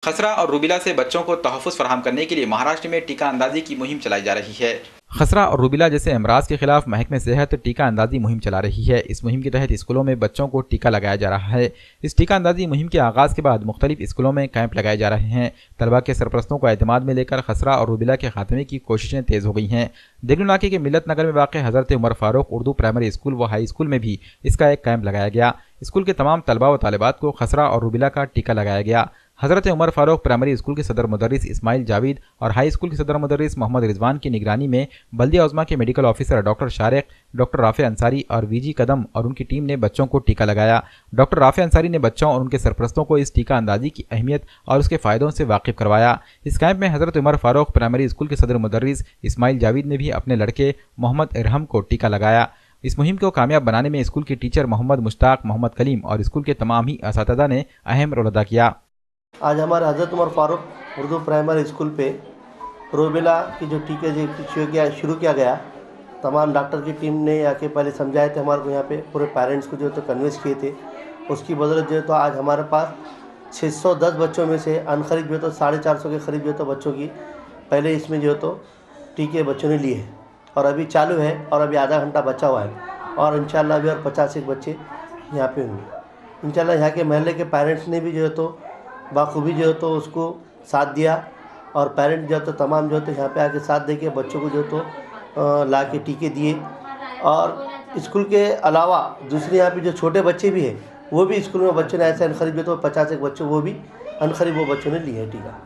खसरा और रूबेला से बच्चों को तहफ़्फ़ुज़ फराहम करने के लिए महाराष्ट्र में टीका अंदाजी की मुहिम चलाई जा रही है। खसरा और रूबेला जैसे अमराज के खिलाफ महकमे सेहत टीका अंदाजी मुहिम चला रही है। इस मुहिम के तहत स्कूलों में बच्चों को टीका लगाया जा रहा है। इस टीका अंदाजी मुहिम के आगाज़ के बाद मुख्तलिफ स्कूलों में कैंप लगाए जा रहे हैं। तलबा के सरपरस्तों को एतमाद में लेकर खसरा और रूबेला के खात्मे की कोशिशें तेज़ हो गई हैं। देगलू इलाके के मिल्लत नगर में वाक़ हज़रत उमर फारूक उर्दू प्राइमरी स्कूल व हाई स्कूल में भी इसका एक कैंप लगाया गया। स्कूल के तमाम तलबा व तालिबात को खसरा और रूबेला का टीका लगाया गया। हज़रत उमर फारूक प्राइमरी स्कूल के सदर मुदर्रिस इस्माइल जावेद और हाई स्कूल के सदर मुदर्रिस मोहम्मद रिजवान की निगरानी में बल्दिया उज़्मा के medical officer doctor Shariq, doctor Rafe Ansari और वीजी कदम और उनकी टीम ने बच्चों को टीका लगाया। डॉक्टर राफ़े अंसारी ने बच्चों और उनके सरपरस्तों को इस टीका अंदाजी की अहमियत और उसके फ़ायदों से वाकिफ़ करवाया। इस कैंप में हज़रत उमर फारूक प्राइमरी स्कूल के सदर मुदर्रिस इस्माइल जावेद ने भी अपने लड़के मोहम्मद इरहम को टीका लगाया। इस मुहिम को कामयाब बनाने में स्कूल के टीचर मोहम्मद मुश्ताक, मोहम्मद कलीम और स्कूल के तमाम ही असातिज़ा ने अहम रोल अदा किया। आज हमारे हज़रत उमर फारूक उर्दू प्राइमरी स्कूल पे रूबेला की जो टीके शुरू किया गया, तमाम डॉक्टर की टीम ने आके पहले समझाए थे हमारे को, यहाँ पे पूरे पेरेंट्स को जो तो कन्विंस किए थे। उसकी बदौलत जो तो आज हमारे पास 610 बच्चों में से अनकरीब जो तो 450 के करीब जो तो बच्चों की पहले इसमें जो तो टीके बच्चों ने लिए हैं और अभी चालू है और अभी आधा घंटा बचा हुआ है और इंशाल्लाह अभी और 50 एक बच्चे यहाँ पे होंगे। इंशाल्लाह यहाँ के महल्ले के पेरेंट्स ने भी जो है तो बाखूबी जो तो उसको साथ दिया और पेरेंट जो तो तमाम जो तो यहाँ पे आके साथ दे के बच्चों को जो तो ला के टीके दिए। और स्कूल के अलावा दूसरे यहाँ पे जो छोटे बच्चे भी हैं वो भी स्कूल में बच्चों ने ऐसे अनकरीब जो तो 50 एक बच्चों वो भी अनकरीब वो बच्चों ने लिए हैं टीका।